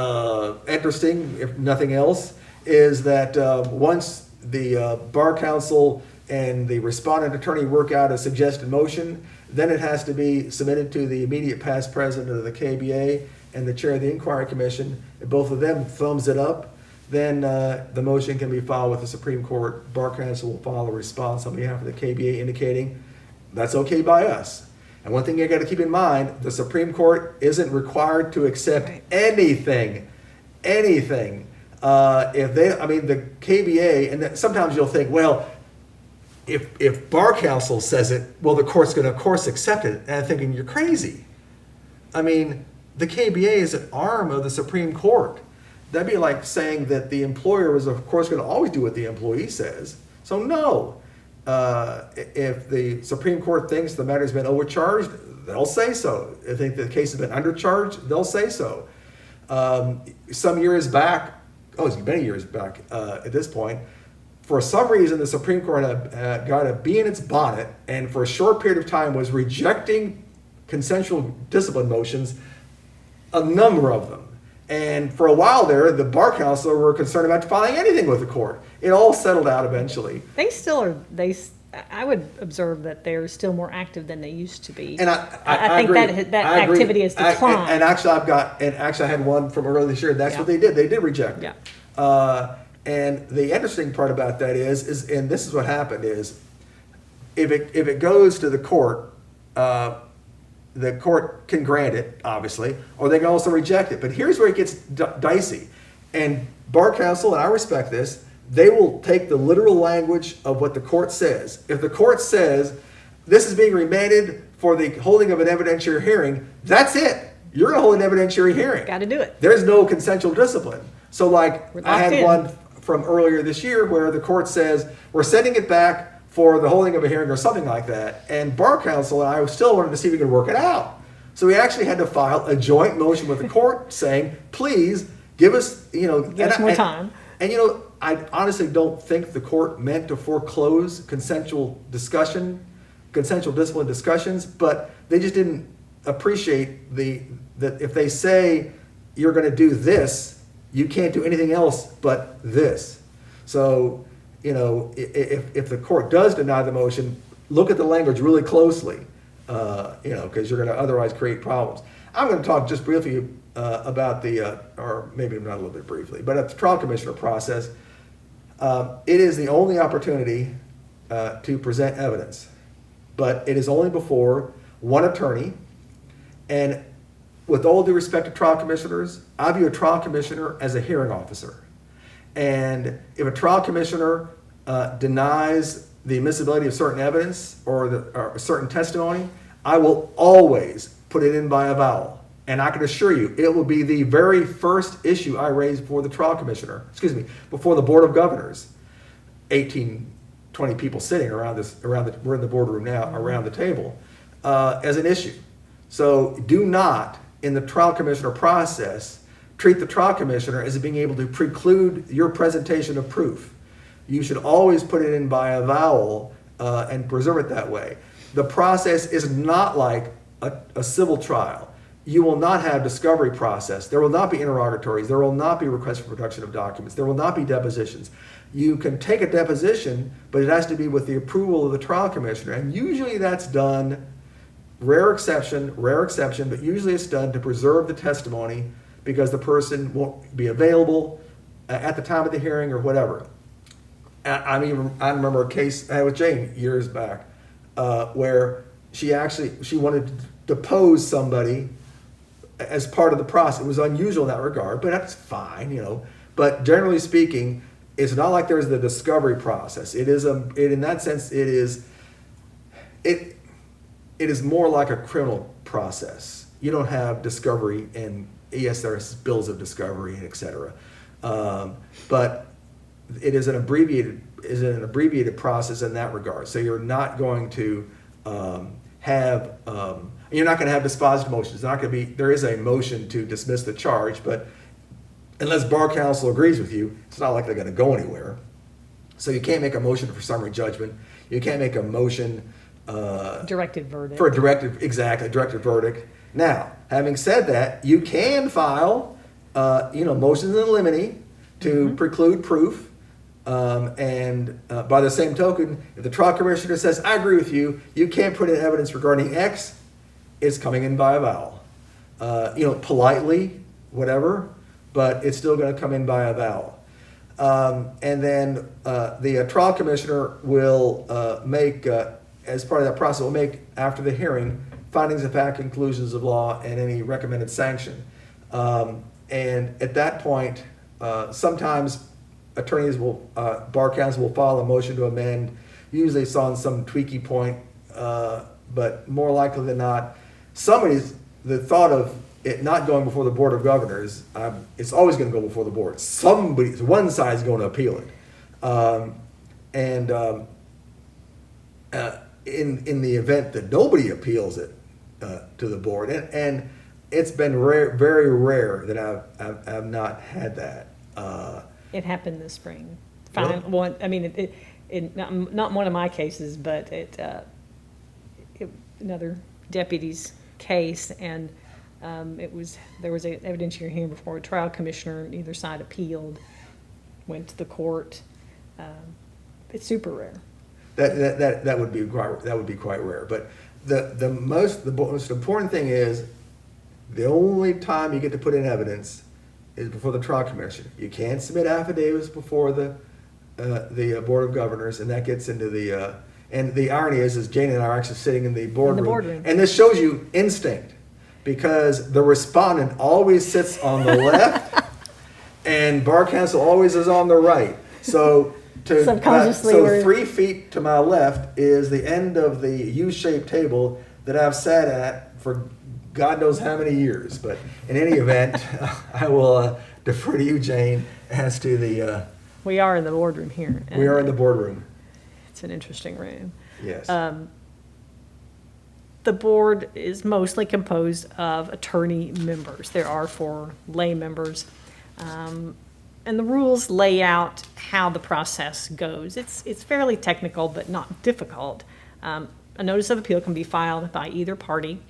interesting, if nothing else, is that once the bar counsel and the respondent attorney work out a suggested motion, then it has to be submitted to the immediate past president of the KBA and the chair of the inquiry commission. If both of them thumbs it up, then the motion can be filed with the Supreme Court. Bar counsel will file a response on behalf of the KBA indicating that's okay by us. And one thing you got to keep in mind, the Supreme Court isn't required to accept anything. The KBA, and sometimes you'll think, well, if bar counsel says it, well, the court's going to, of course, accept it. And I'm thinking, you're crazy. The KBA is an arm of the Supreme Court. That'd be like saying that the employer is, of course, going to always do what the employee says. So no, If the Supreme Court thinks the matter's been overcharged, they'll say so. If they think the case has been undercharged, they'll say so. Some years back, it's many years back at this point, for some reason the Supreme Court got a bee in its bonnet and for a short period of time was rejecting consensual discipline motions, a number of them. And for a while there, the bar council were concerned about filing anything with the court. It all settled out eventually. They still are, I would observe that they're still more active than they used to be. And I think agree. that I agree. activity has declined. And actually I had one from earlier this year. That's what they did. They did reject it. Yeah. And the interesting part about that is, and this is what happened is, if it goes to the court can grant it, obviously, or they can also reject it. But here's where it gets dicey. And bar council, and I respect this, they will take the literal language of what the court says. If the court says this is being remanded for the holding of an evidentiary hearing, that's it. You're going to hold an evidentiary hearing. Got to do it. There's no consensual discipline. So like I had in. one from earlier this year where the court says we're sending it back for the holding of a hearing or something like that. And bar counsel and I still wanted to see if we could work it out. So we actually had to file a joint motion with the court saying, please give us, Give us more time. And I honestly don't think the court meant to foreclose consensual discussion, consensual discipline discussions, but they just didn't appreciate that if they say you're going to do this, you can't do anything else but this. So, if the court does deny the motion, look at the language really closely, because you're going to otherwise create problems. I'm going to talk just briefly about or maybe not a little bit briefly, but at the trial commissioner process, it is the only opportunity to present evidence, but it is only before one attorney. And with all due respect to trial commissioners, I view a trial commissioner as a hearing officer. And if a trial commissioner denies the admissibility of certain evidence or certain testimony, I will always put it in by avowal. And I can assure you, it will be the very first issue I raise before the trial commissioner, before the Board of Governors. 18, 20 people sitting we're in the boardroom now, around the table, as an issue. So do not, in the trial commissioner process, treat the trial commissioner as being able to preclude your presentation of proof. You should always put it in by avowal and preserve it that way. The process is not like a civil trial. You will not have discovery process. There will not be interrogatories. There will not be requests for production of documents. There will not be depositions. You can take a deposition, but it has to be with the approval of the trial commissioner. And usually that's done, rare exception, but usually it's done to preserve the testimony because the person won't be available at the time of the hearing or whatever. I remember a case I had with Jane years back where she wanted to depose somebody as part of the process. It was unusual in that regard, but that's fine, But generally speaking, it's not like there's the discovery process. It is in that sense, it is more like a criminal process. You don't have discovery, and yes, there's bills of discovery, et cetera. But it is an abbreviated process in that regard. So you're not going to you're not going to have dispositive motions. There is a motion to dismiss the charge, but unless bar counsel agrees with you, it's not like they're going to go anywhere. So you can't make a motion for summary judgment. You can't make a motion directed verdict. For a directed verdict. Now, having said that, you can file, motions in limine to preclude proof. And by the same token, if the trial commissioner says, I agree with you, you can't put in evidence regarding X, it's coming in by avowal. Politely, whatever, but it's still going to come in by avowal. And then the trial commissioner will make, as part of that process, will make, after the hearing, findings of fact, conclusions of law, and any recommended sanction. And at that point, sometimes attorneys bar counsel will file a motion to amend. Usually it's on some tweaky point, but more likely than not, the thought of it not going before the Board of Governors, it's always going to go before the board. One side is going to appeal it. in the event that nobody appeals it to the board, and it's been rare, very rare that I've not had that. It happened this spring. Really? One, I mean, not one of my cases, but another deputy's case, and there was an evidentiary hearing before a trial commissioner. Either side appealed, went to the court. It's super rare. That would be quite rare. But the most important thing is the only time you get to put in evidence is before the trial commission. You can't submit affidavits before the board of governors, and that gets into the. And the irony is Jane and I are actually sitting in the boardroom, and this shows you instinct, because the respondent always sits on the left, and bar counsel always is on the right. So. Subconsciously, so 3 feet to my left is the end of the U-shaped table that I've sat at for God knows how many years. But in any event, I will defer to you, Jane, as to the. We are in the boardroom here. We are in the boardroom. It's an interesting room. Yes. The board is mostly composed of attorney members. There are 4 lay members. And the rules lay out how the process goes. It's fairly technical, but not difficult. A notice of appeal can be filed by either party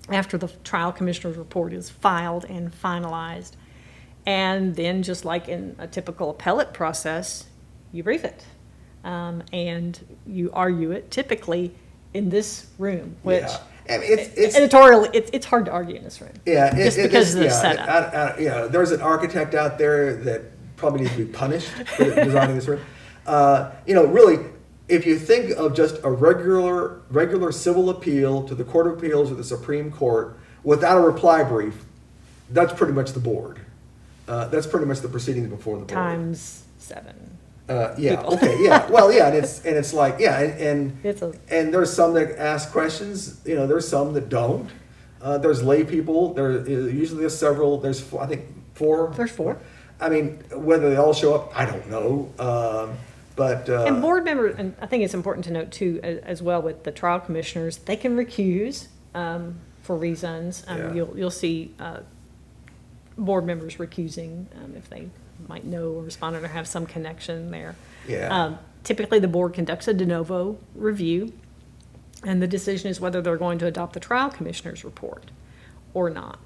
after the trial commissioner's report is filed and finalized. And then, just like in a typical appellate process, you brief it. And you argue it, typically in this room, which... Yeah. I mean, it's editorial. It's hard to argue in this room. Yeah, just because of the setup. There's an architect out there that probably needs to be punished for designing this room. Really, if you think of just a regular civil appeal to the Court of Appeals or the Supreme Court without a reply brief, that's pretty much the board. That's pretty much the proceedings before the board. Times 7. Yeah. People. Okay. Yeah. Well. Yeah. And it's like and there's some that ask questions. There's some that don't. There's lay people. Usually there's several. I think 4. There's 4. I mean, whether they all show up, I don't know. And board members, and I think it's important to note too, as well with the trial commissioners, they can recuse for reasons. Yeah. You'll see board members recusing if they might know a respondent or have some connection there. Yeah. Typically, the board conducts a de novo review, and the decision is whether they're going to adopt the trial commissioner's report or not.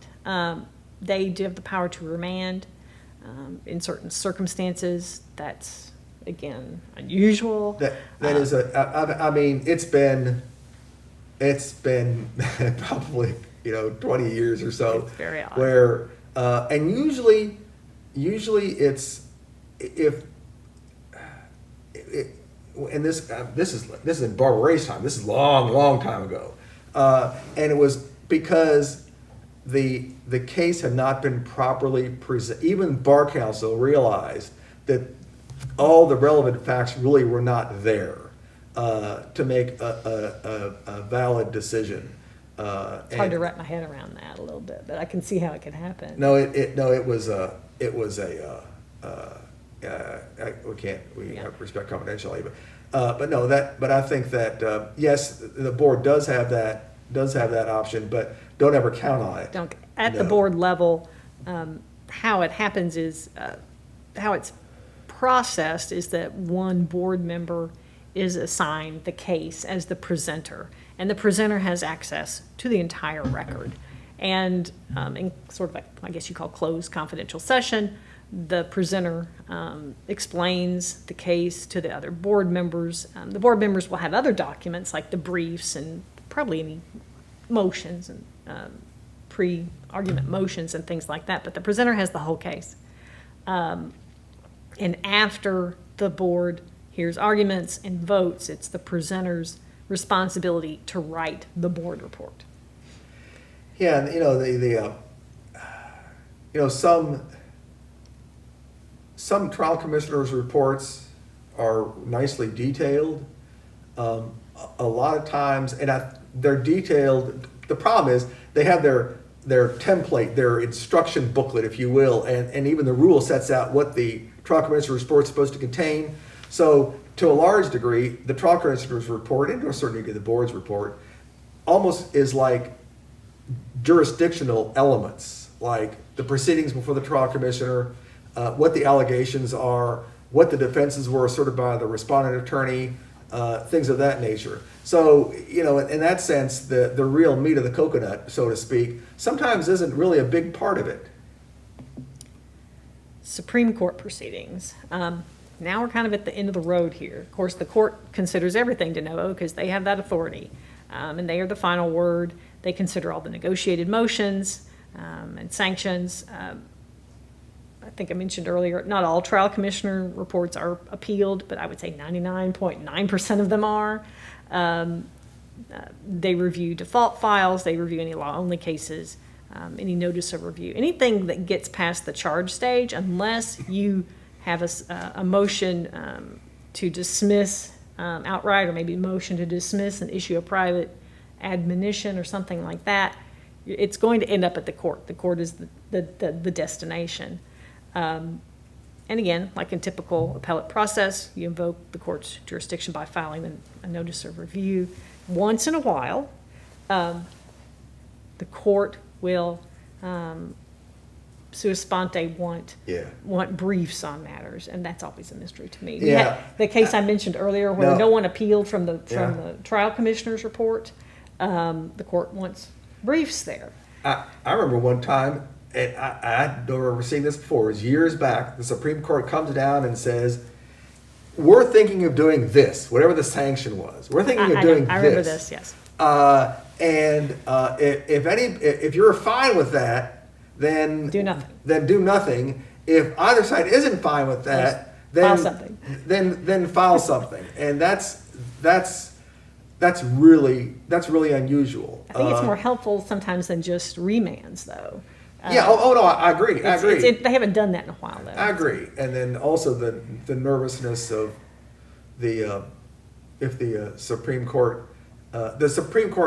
They do have the power to remand in certain circumstances. That's, again, unusual. That is I mean, it's been probably 20 years or so. It's very odd. Where and usually it's and this is in Barbara Ray's time. This is long time ago, and it was because the case had not been properly presented. Even bar counsel realized that all the relevant facts really were not there to make a valid decision. It's hard to wrap my head around that a little bit, but I can see how it could happen. No, it was we have to respect confidentiality, but I think that yes, the board does have that option, but don't ever count on it. At the board level, how it happens is how it's processed is that one board member is assigned the case as the presenter, and the presenter has access to the entire record. And in sort of like, I guess you call closed confidential session, the presenter explains the case to the other board members. The board members will have other documents like the briefs and probably any motions and pre-argument motions and things like that, but the presenter has the whole case. And after the board hears arguments and votes, it's the presenter's responsibility to write the board report. Yeah, and some trial commissioners' reports are nicely detailed. A lot of times, they're detailed. The problem is they have their template, their instruction booklet, if you will, and even the rule sets out what the trial commissioner's report is supposed to contain. So to a large degree, the trial commissioner's report, and to a certain degree the board's report, almost is like jurisdictional elements, like the proceedings before the trial commissioner, what the allegations are, what the defenses were asserted by the respondent attorney, things of that nature. So, you know, in that sense, the real meat of the coconut, so to speak, sometimes isn't really a big part of it. Supreme Court proceedings. Now we're kind of at the end of the road here. Of course, the court considers everything de novo because they have that authority, and they are the final word. They consider all the negotiated motions and sanctions. I think I mentioned earlier, not all trial commissioner reports are appealed, but I would say 99.9% of them are. They review default files, they review any law-only cases, any notice of review, anything that gets past the charge stage, unless you have a motion to dismiss outright, or maybe a motion to dismiss and issue a private admonition or something like that, it's going to end up at the court. The court is the destination. And again, like in typical appellate process, you invoke the court's jurisdiction by filing a notice of review. Once in a while, the court will sua sponte want briefs on matters, and that's always a mystery to me. Yeah. The case I mentioned earlier where no one appealed from the trial commissioner's report, the court wants briefs there. I remember one time, and I don't remember seeing this before, it was years back, the Supreme Court comes down and says, we're thinking of doing this, whatever the sanction was. We're thinking of doing this. I remember this, yes. If you're fine with that, then do nothing. Then do nothing. If either side isn't fine with that, then file something. Then file something. And that's really unusual. I think it's more helpful sometimes than just remands, though. Yeah. No, I agree. I agree. They haven't done that in a while, though. I agree. And then also the nervousness of if the Supreme Court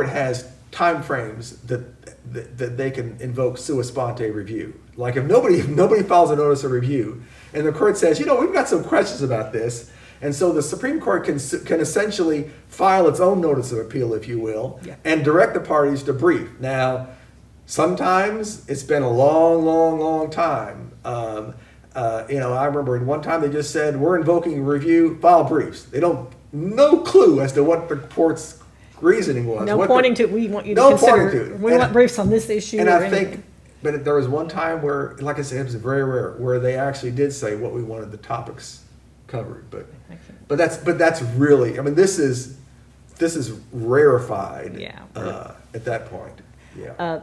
has time frames that they can invoke sua sponte review. Like if nobody files a notice of review, and the court says, we've got some questions about this, and so the Supreme Court can essentially file its own notice of appeal, if you will, and direct the parties to brief. Now, sometimes it's been a long time. I remember in one time they just said, we're invoking review, file briefs. They no clue as to what the court's reasoning was. We want you to consider, we want briefs on this issue. And I think, but there was one time where, like I said, it was very rare, where they actually did say what we wanted the topics covered. But that's really, this is rarefied at that point. Yeah.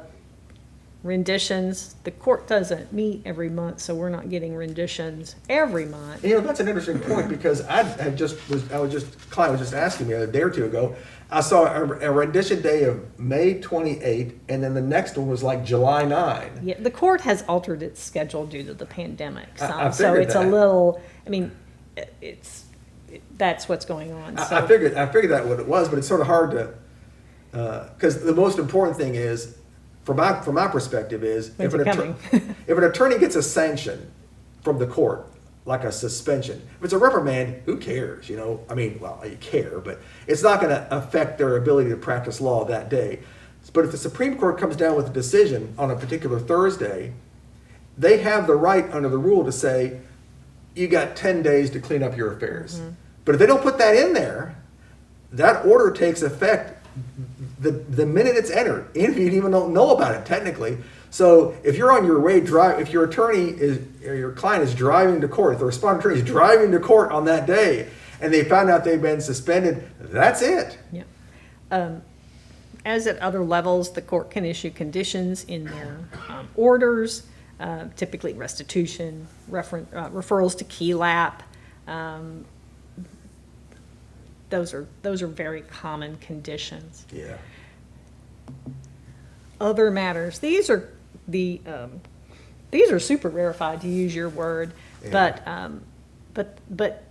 Renditions. The court doesn't meet every month, so we're not getting renditions every month. That's an interesting point, because client was just asking me a day or two ago. I saw a rendition day of May 28, and then the next one was like July 9. Yeah, the court has altered its schedule due to the pandemic. So it's a little. That's what's going on. I figured that what it was, but it's sort of hard to, because the most important thing is, from my perspective, is if an attorney gets a sanction from the court, like a suspension, if it's a reprimand, who cares? You care, but it's not going to affect their ability to practice law that day. But if the Supreme Court comes down with a decision on a particular Thursday, they have the right under the rule to say, you got 10 days to clean up your affairs. Mm-hmm. But if they don't put that in there, that order takes effect the minute it's entered, even if you even don't know about it technically. So if you're on your way if your attorney or your client is driving to court, if the respondent attorney is driving to court on that day, and they found out they've been suspended, that's it. Yeah. As at other levels, the court can issue conditions in their orders, typically restitution, referrals to KELAP. Those are very common conditions. Yeah. Other matters. These are super rarefied, to use your word, but that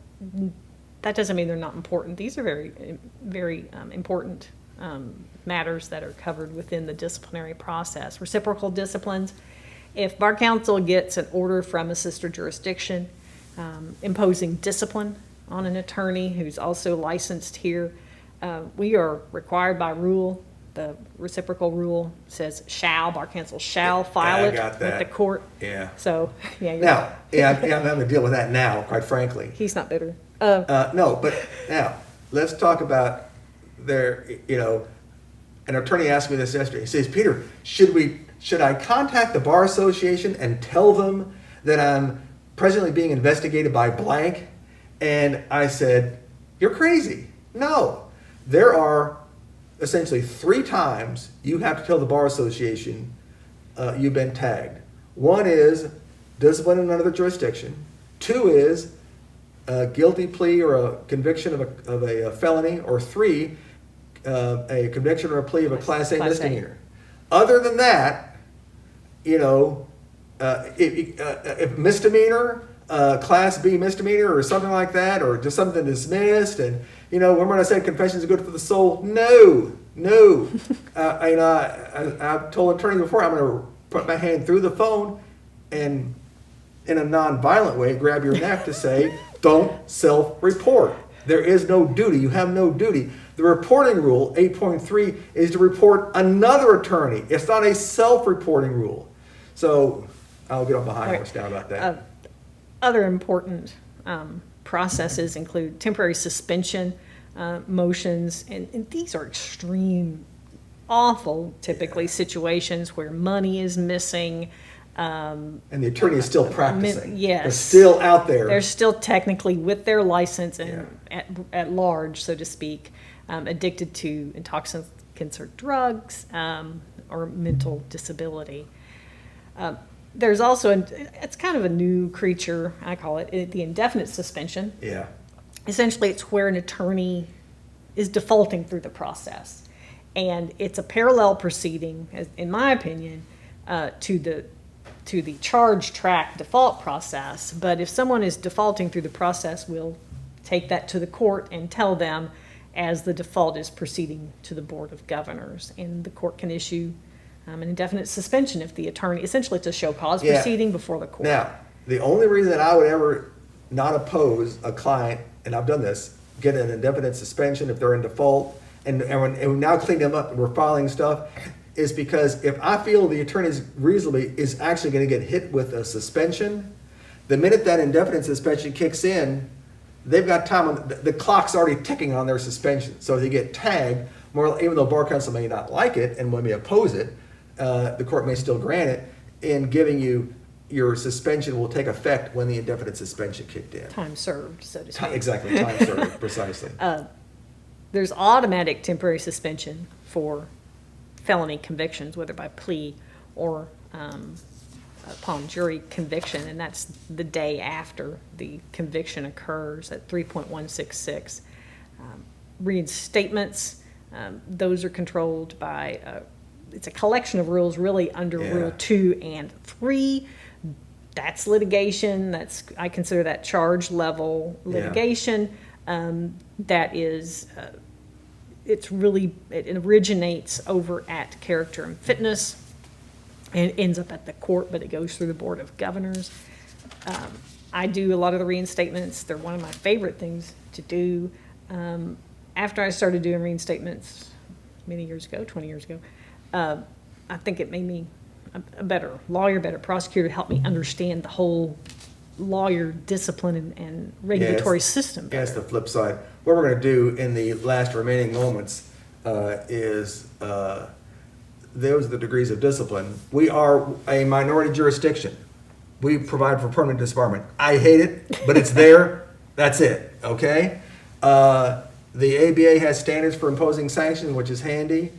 doesn't mean they're not important. These are very, very important matters that are covered within the disciplinary process. Reciprocal disciplines. If bar counsel gets an order from a sister jurisdiction imposing discipline on an attorney who's also licensed here. We are required by rule, the reciprocal rule says shall, bar counsel shall file I it got with that. the court. Yeah. So, yeah. Now, I'm having to deal with that now, quite frankly. He's not bitter. No, but now, let's talk about an attorney asked me this yesterday. He says, Peter, should I contact the Bar Association and tell them that I'm presently being investigated by blank? And I said, you're crazy. No. There are essentially 3 times you have to tell the Bar Association you've been tagged. 1 is discipline in another jurisdiction. 2 is a guilty plea or a conviction of a felony. Or 3, a conviction or a plea of a Class A misdemeanor. Other than that, if misdemeanor, Class B misdemeanor or something like that, or just something dismissed, and remember when I said confessions are good for the soul? No. I've told attorneys before, I'm going to put my hand through the phone and in a non-violent way grab your neck to say, don't self-report. There is no duty. You have no duty. The reporting rule, 8.3, is to report another attorney. It's not a self-reporting rule. So I'll get on behind horse now about that. Other important processes include temporary suspension motions, and these are extreme, awful, typically, situations where money is missing. And the attorney is still practicing. Yes. They're still out there. They're still technically with their license and at large, so to speak, addicted to intoxicants or drugs or mental disability. There's also, it's kind of a new creature, I call it, the indefinite suspension. Yeah. Essentially, it's where an attorney is defaulting through the process. And it's a parallel proceeding, in my opinion, to the charge track default process. But if someone is defaulting through the process, we'll take that to the court and tell them as the default is proceeding to the Board of Governors. And the court can issue an indefinite suspension if the attorney, essentially it's a show cause proceeding before the court. Now, the only reason that I would ever not oppose a client, and I've done this, get an indefinite suspension if they're in default, and we now clean them up and we're filing stuff, is because if I feel the attorney is actually going to get hit with a suspension, the minute that indefinite suspension kicks in, they've got time, the clock's already ticking on their suspension. So if they get tagged, even though Bar Counsel may not like it and may oppose it, the court may still grant it, in giving you your suspension will take effect when the indefinite suspension kicked in. Time served, so to speak. Exactly, time served, precisely. There's automatic temporary suspension for felony convictions, whether by plea or upon jury conviction, and that's the day after the conviction occurs at 3.166. Reinstatements, those are controlled by it's a collection of rules really under Rule 2 and 3. That's litigation. I consider that charge level litigation. That is, it originates over at character and fitness and ends up at the court, but it goes through the Board of Governors. I do a lot of the reinstatements. They're one of my favorite things to do. After I started doing reinstatements many years ago, 20 years ago, I think it made me a better lawyer, better prosecutor, helped me understand the whole lawyer discipline and regulatory system better. That's the flip side. What we're going to do in the last remaining moments is those are the degrees of discipline. We are a minority jurisdiction. We provide for permanent disbarment. I hate it, but it's there. That's it, okay? The ABA has standards for imposing sanctions, which is handy.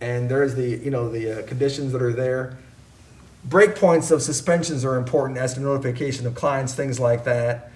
And there's the conditions that are there. Breakpoints of suspensions are important as to notification of clients, things like that.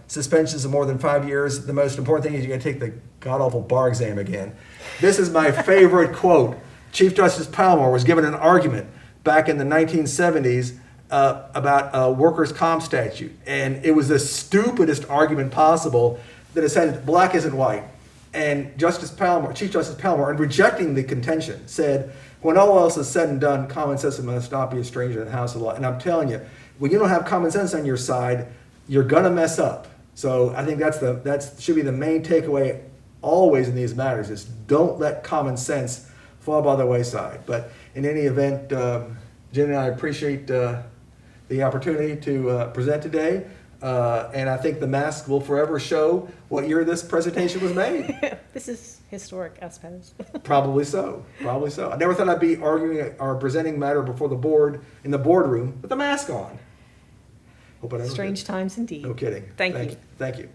Suspensions of more than 5 years. The most important thing is you're going to take the god-awful bar exam again. This is my favorite quote. Chief Justice Palmore was given an argument back in the 1970s about a workers' comp statute. And it was the stupidest argument possible that it said black isn't white. And Chief Justice Palmore, in rejecting the contention, said, when all else is said and done, common sense must not be a stranger in the house of law. And I'm telling you, when you don't have common sense on your side, you're going to mess up. So I think that should be the main takeaway always in these matters, is don't let common sense fall by the wayside. But in any event, Jen and I appreciate the opportunity to present today. And I think the mask will forever show what year this presentation was made. This is historic, I suppose. Probably so. Probably so. I never thought I'd be arguing or presenting matter before the board in the boardroom with a mask on. Hope I never Strange did. times indeed. No kidding. Thank you. Thank you.